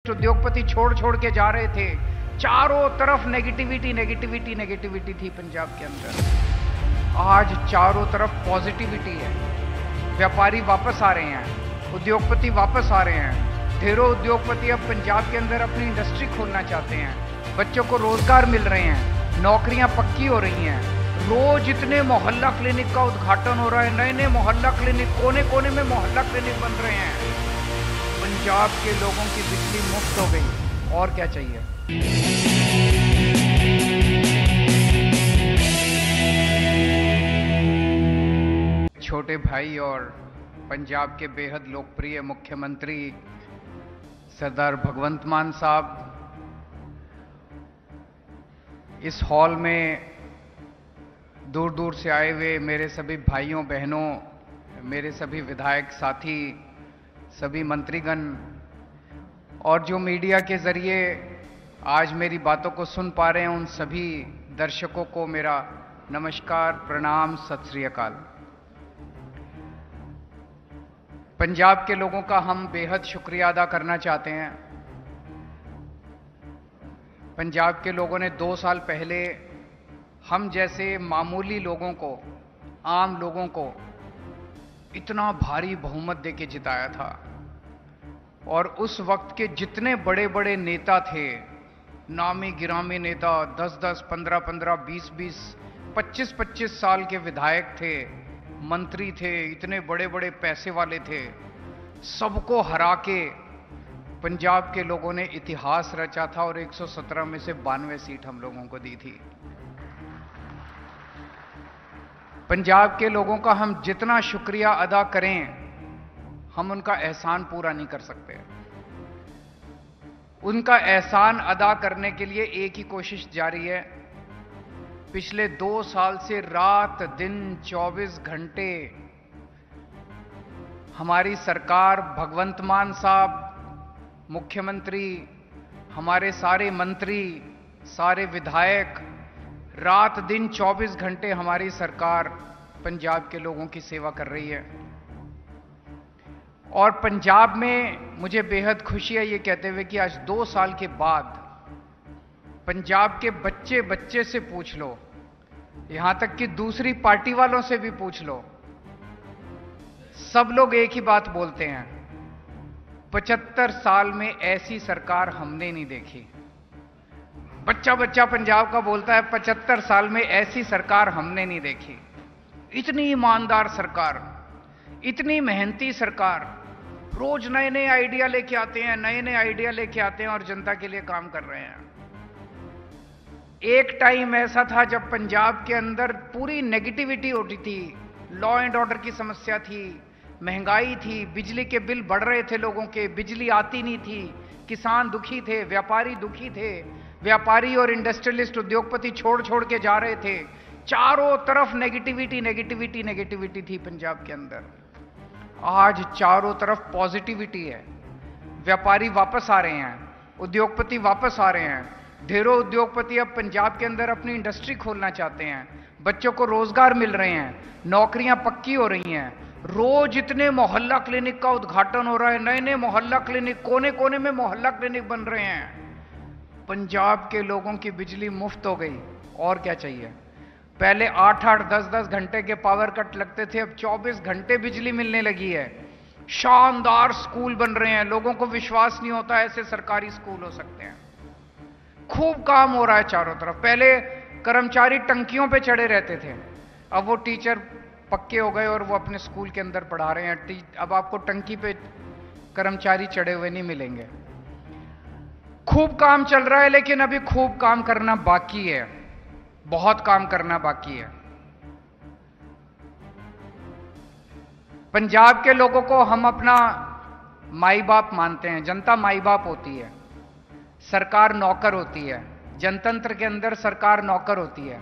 उद्योगपति छोड़ छोड़ के जा रहे थे। चारों तरफ नेगेटिविटी नेगेटिविटी नेगेटिविटी थी पंजाब के अंदर। आज चारों तरफ पॉजिटिविटी है। व्यापारी वापस आ रहे हैं, उद्योगपति वापस आ रहे हैं। ढेरों उद्योगपति अब पंजाब के अंदर अपनी इंडस्ट्री खोलना चाहते हैं। बच्चों को रोजगार मिल रहे हैं, नौकरियां पक्की हो रही हैं। रोज इतने मोहल्ला क्लिनिक का उद्घाटन हो रहा है, नए नए मोहल्ला क्लिनिक, कोने कोने में मोहल्ला क्लिनिक बन रहे हैं। पंजाब के लोगों की बिजली मुफ्त हो गई, और क्या चाहिए। छोटे भाई और पंजाब के बेहद लोकप्रिय मुख्यमंत्री सरदार भगवंत मान साहब, इस हॉल में दूर दूर से आए हुए मेरे सभी भाइयों बहनों, मेरे सभी विधायक साथी, सभी मंत्रीगण और जो मीडिया के जरिए आज मेरी बातों को सुन पा रहे हैं, उन सभी दर्शकों को मेरा नमस्कार, प्रणाम, सत श्री अकाल। पंजाब के लोगों का हम बेहद शुक्रिया अदा करना चाहते हैं। पंजाब के लोगों ने 2 साल पहले हम जैसे मामूली लोगों को, आम लोगों को इतना भारी बहुमत देके जिताया था। और उस वक्त के जितने बड़े बड़े नेता थे, नामी गिरामी नेता, 10-10, 15-15, 20-20, 25-25 साल के विधायक थे, मंत्री थे, इतने बड़े बड़े पैसे वाले थे, सबको हरा के पंजाब के लोगों ने इतिहास रचा था और 117 में से 92 सीट हम लोगों को दी थी। पंजाब के लोगों का हम जितना शुक्रिया अदा करें, हम उनका एहसान पूरा नहीं कर सकते। उनका एहसान अदा करने के लिए एक ही कोशिश जारी है। पिछले 2 साल से रात दिन 24 घंटे हमारी सरकार, भगवंत मान साहब मुख्यमंत्री, हमारे सारे मंत्री, सारे विधायक, रात दिन 24 घंटे हमारी सरकार पंजाब के लोगों की सेवा कर रही है। और पंजाब में मुझे बेहद खुशी है ये कहते हुए कि आज 2 साल के बाद पंजाब के बच्चे बच्चे से पूछ लो, यहां तक कि दूसरी पार्टी वालों से भी पूछ लो, सब लोग एक ही बात बोलते हैं, 75 साल में ऐसी सरकार हमने नहीं देखी। बच्चा बच्चा पंजाब का बोलता है 75 साल में ऐसी सरकार हमने नहीं देखी। इतनी ईमानदार सरकार, इतनी मेहनती सरकार, रोज नए नए आइडिया लेके आते हैं, नए नए आइडिया लेके आते हैं और जनता के लिए काम कर रहे हैं। एक टाइम ऐसा था जब पंजाब के अंदर पूरी नेगेटिविटी होती थी, लॉ एंड ऑर्डर की समस्या थी, महंगाई थी, बिजली के बिल बढ़ रहे थे लोगों के, बिजली आती नहीं थी, किसान दुखी थे, व्यापारी दुखी थे, व्यापारी और इंडस्ट्रियलिस्ट उद्योगपति छोड़ छोड़ के जा रहे थे। चारों तरफ नेगेटिविटी नेगेटिविटी नेगेटिविटी थी पंजाब के अंदर। आज चारों तरफ पॉजिटिविटी है। व्यापारी वापस आ रहे हैं, उद्योगपति वापस आ रहे हैं। ढेरों उद्योगपति अब पंजाब के अंदर अपनी इंडस्ट्री खोलना चाहते हैं। बच्चों को रोजगार मिल रहे हैं, नौकरियां पक्की हो रही हैं। रोज इतने मोहल्ला क्लिनिक का उद्घाटन हो रहा है, नए नए मोहल्ला क्लिनिक, कोने कोने में मोहल्ला क्लिनिक बन रहे हैं। पंजाब के लोगों की बिजली मुफ्त हो गई, और क्या चाहिए। पहले 8-8, 10-10 घंटे के पावर कट लगते थे, अब 24 घंटे बिजली मिलने लगी है। शानदार स्कूल बन रहे हैं, लोगों को विश्वास नहीं होता ऐसे सरकारी स्कूल हो सकते हैं। खूब काम हो रहा है चारों तरफ। पहले कर्मचारी टंकियों पे चढ़े रहते थे, अब वो टीचर पक्के हो गए और वो अपने स्कूल के अंदर पढ़ा रहे हैं। अब आपको टंकी पे कर्मचारी चढ़े हुए नहीं मिलेंगे। खूब काम चल रहा है, लेकिन अभी खूब काम करना बाकी है, बहुत काम करना बाकी है। पंजाब के लोगों को हम अपना माई बाप मानते हैं। जनता माई बाप होती है, सरकार नौकर होती है। जनतंत्र के अंदर सरकार नौकर होती है,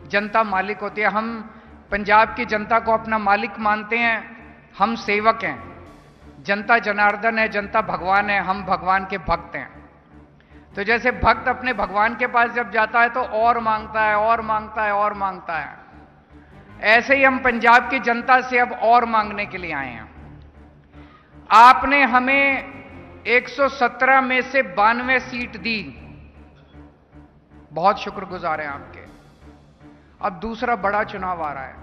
जनता मालिक होती है। हम पंजाब की जनता को अपना मालिक मानते हैं, हम सेवक हैं। जनता जनार्दन है, जनता भगवान है, हम भगवान के भक्त हैं। तो जैसे भक्त अपने भगवान के पास जब जाता है तो और मांगता है, और मांगता है, और मांगता है, ऐसे ही हम पंजाब की जनता से अब और मांगने के लिए आए हैं। आपने हमें 117 में से 92 सीट दी, बहुत शुक्रगुजार हैं आपके। अब दूसरा बड़ा चुनाव आ रहा है,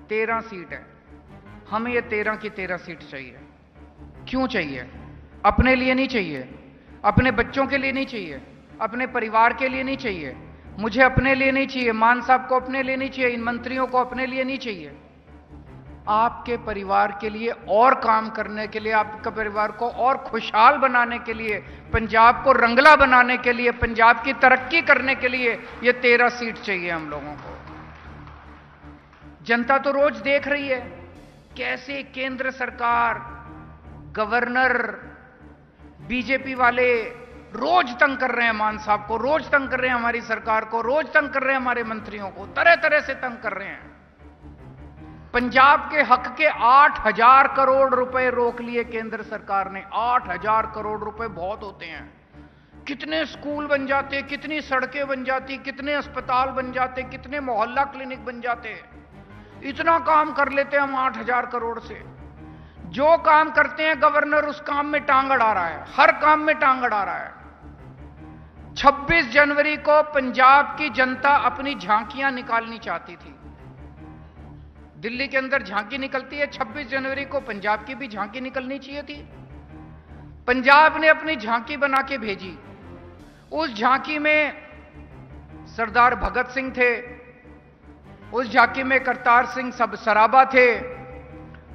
13 सीट है। हमें ये 13 की 13 सीट चाहिए। क्यों चाहिए? अपने लिए नहीं चाहिए, अपने बच्चों के लिए नहीं चाहिए, अपने परिवार के लिए नहीं चाहिए, मुझे अपने लिए नहीं चाहिए, मान साहब को अपने लिए नहीं चाहिए, इन मंत्रियों को अपने लिए नहीं चाहिए। आपके परिवार के लिए और काम करने के लिए, आपके परिवार को और खुशहाल बनाने के लिए, पंजाब को रंगला बनाने के लिए, पंजाब की तरक्की करने के लिए ये 13 सीट चाहिए हम लोगों को। जनता तो रोज देख रही है कैसे केंद्र सरकार, गवर्नर, बीजेपी वाले रोज तंग कर रहे हैं मान साहब को, रोज तंग कर रहे हैं हमारी सरकार को, रोज तंग कर रहे हैं हमारे मंत्रियों को, तरह तरह से तंग कर रहे हैं। पंजाब के हक के 8,000 करोड़ रुपए रोक लिए केंद्र सरकार ने। 8,000 करोड़ रुपए बहुत होते हैं। कितने स्कूल बन जाते, कितनी सड़कें बन जाती, कितने अस्पताल बन जाते, कितने मोहल्ला क्लिनिक बन जाते। इतना काम कर लेते हैं हम 8,000 करोड़ से। जो काम करते हैं गवर्नर उस काम में टांग अड़ा रहा है, हर काम में टांग अड़ा रहा है। 26 जनवरी को पंजाब की जनता अपनी झांकियां निकालनी चाहती थी। दिल्ली के अंदर झांकी निकलती है, 26 जनवरी को पंजाब की भी झांकी निकलनी चाहिए थी। पंजाब ने अपनी झांकी बना के भेजी। उस झांकी में सरदार भगत सिंह थे, उस झांकी में करतार सिंह सराभा थे,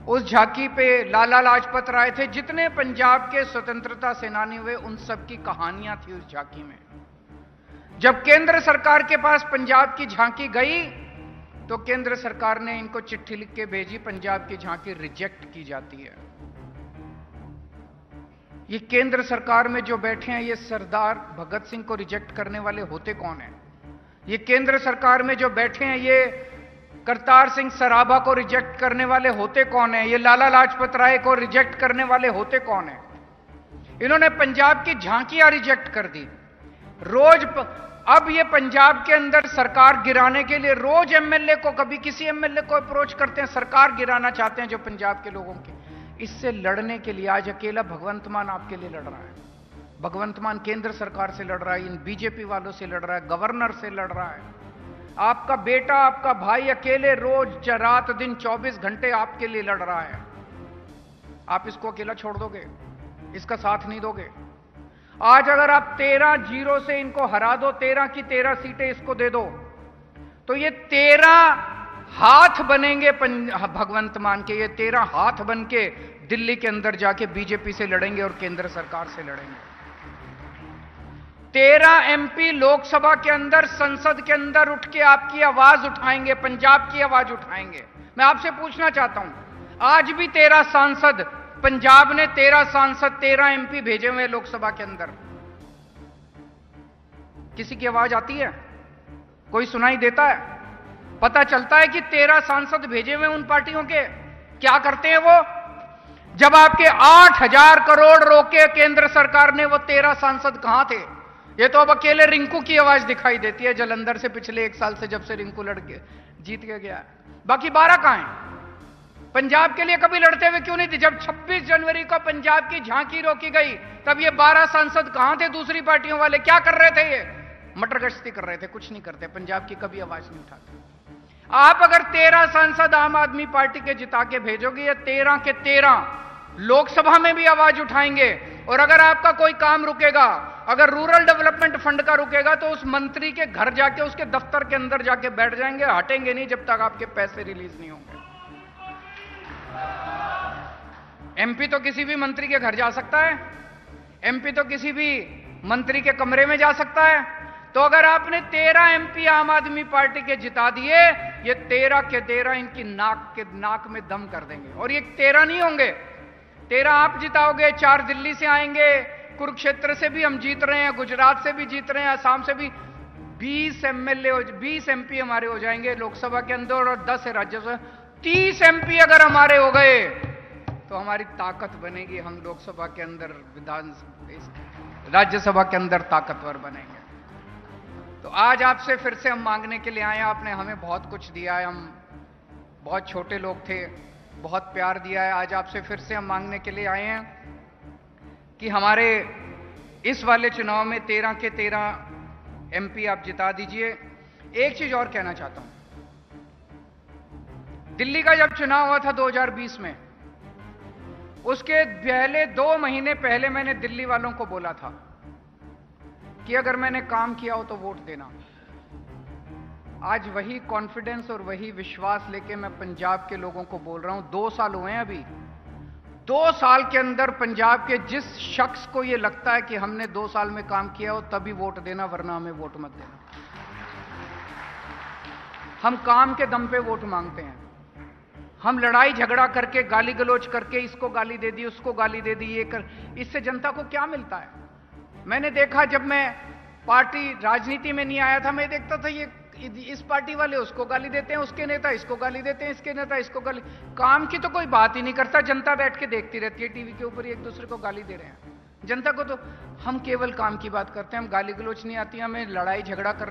उस झांकी पे लाला लाजपत राय थे। जितने पंजाब के स्वतंत्रता सेनानी हुए उन सब की कहानियां थी उस झांकी में। जब केंद्र सरकार के पास पंजाब की झांकी गई तो केंद्र सरकार ने इनको चिट्ठी लिख के भेजी, पंजाब की झांकी रिजेक्ट की जाती है। ये केंद्र सरकार में जो बैठे हैं ये सरदार भगत सिंह को रिजेक्ट करने वाले होते कौन हैं? ये केंद्र सरकार में जो बैठे हैं ये करतार सिंह सराभा को रिजेक्ट करने वाले होते कौन हैं? ये लाला लाजपत राय को रिजेक्ट करने वाले होते कौन हैं? इन्होंने पंजाब की झांकियां रिजेक्ट कर दी। रोज अब ये पंजाब के अंदर सरकार गिराने के लिए रोज एमएलए को, कभी किसी एमएलए को अप्रोच करते हैं, सरकार गिराना चाहते हैं जो पंजाब के लोगों की। इससे लड़ने के लिए आज अकेला भगवंत मान आपके लिए लड़ रहा है। भगवंत मान केंद्र सरकार से लड़ रहा है, इन बीजेपी वालों से लड़ रहा है, गवर्नर से लड़ रहा है। आपका बेटा, आपका भाई अकेले रोज रात दिन 24 घंटे आपके लिए लड़ रहा है। आप इसको अकेला छोड़ दोगे? इसका साथ नहीं दोगे? आज अगर आप 13-0 से इनको हरा दो, 13 की 13 सीटें इसको दे दो, तो ये 13 हाथ बनेंगे भगवंत मान के। ये 13 हाथ बन के दिल्ली के अंदर जाके बीजेपी से लड़ेंगे और केंद्र सरकार से लड़ेंगे। 13 एमपी लोकसभा के अंदर, संसद के अंदर उठ के आपकी आवाज उठाएंगे, पंजाब की आवाज उठाएंगे। मैं आपसे पूछना चाहता हूं, आज भी 13 सांसद, पंजाब ने 13 सांसद, 13 एमपी भेजे हुए लोकसभा के अंदर, किसी की आवाज आती है? कोई सुनाई देता है? पता चलता है कि 13 सांसद भेजे हुए उन पार्टियों के क्या करते हैं वो? जब आपके 8,000 करोड़ रोके केंद्र सरकार ने, वो 13 सांसद कहां थे? ये तो अब अकेले रिंकू की आवाज दिखाई देती है जलंधर से, पिछले 1 साल से जब से रिंकू लड़के जीत के गया। बाकी 12 कहां हैं? पंजाब के लिए कभी लड़ते हुए क्यों नहीं थे? जब 26 जनवरी को पंजाब की झांकी रोकी गई तब ये 12 सांसद कहां थे? दूसरी पार्टियों वाले क्या कर रहे थे? ये मटर गश्ती कर रहे थे, कुछ नहीं करते, पंजाब की कभी आवाज नहीं उठाते। आप अगर 13 सांसद आम आदमी पार्टी के जिता के भेजोगे, ये 13 के 13 लोकसभा में भी आवाज उठाएंगे। और अगर आपका कोई काम रुकेगा, अगर रूरल डेवलपमेंट फंड का रुकेगा, तो उस मंत्री के घर जाके, उसके दफ्तर के अंदर जाके बैठ जाएंगे, हटेंगे नहीं जब तक आपके पैसे रिलीज नहीं होंगे। एमपी तो किसी भी मंत्री के घर जा सकता है, एमपी तो किसी भी मंत्री के कमरे में जा सकता है। तो अगर आपने 13 एमपी आम आदमी पार्टी के जिता दिए, ये 13 के 13 इनकी नाक में दम कर देंगे। और ये 13 नहीं होंगे, 13 आप जिताओगे, 4 दिल्ली से आएंगे, कुरुक्षेत्र से भी हम जीत रहे हैं, गुजरात से भी जीत रहे हैं, असम से भी। 20 एमएलए, 20 एमपी हमारे हो जाएंगे लोकसभा के अंदर, और 10 राज्यसभा। 30 एमपी अगर हमारे हो गए तो हमारी ताकत बनेगी, हम लोकसभा के अंदर, राज्यसभा के अंदर ताकतवर बनेंगे। तो आज आपसे फिर से हम मांगने के लिए आए हैं। आपने हमें बहुत कुछ दिया है, हम बहुत छोटे लोग थे, बहुत प्यार दिया है। आज आपसे फिर से हम मांगने के लिए आए हैं कि हमारे इस वाले चुनाव में 13 के 13 एमपी आप जिता दीजिए। एक चीज और कहना चाहता हूं, दिल्ली का जब चुनाव हुआ था 2020 में, उसके पहले 2 महीने पहले मैंने दिल्ली वालों को बोला था कि अगर मैंने काम किया हो तो वोट देना। आज वही कॉन्फिडेंस और वही विश्वास लेके मैं पंजाब के लोगों को बोल रहा हूं। 2 साल हुए हैं अभी। 2 साल के अंदर पंजाब के जिस शख्स को यह लगता है कि हमने 2 साल में काम किया हो तभी वोट देना, वरना हमें वोट मत देना। हम काम के दम पे वोट मांगते हैं। हम लड़ाई झगड़ा करके, गाली गलौज करके, इसको गाली दे दी, उसको गाली दे दी, ये कर, इससे जनता को क्या मिलता है? मैंने देखा, जब मैं पार्टी राजनीति में नहीं आया था, मैं देखता था ये इस पार्टी वाले उसको गाली देते हैं, उसके नेता इसको गाली देते हैं, इसके नेता इसको गाली। काम की तो कोई बात ही नहीं करता, जनता बैठ के देखती रहती है टीवी के ऊपर, एक दूसरे को गाली दे रहे हैं। जनता को तो हम केवल काम की बात करते हैं, हम गाली गलौज नहीं आती, हमें लड़ाई झगड़ा करना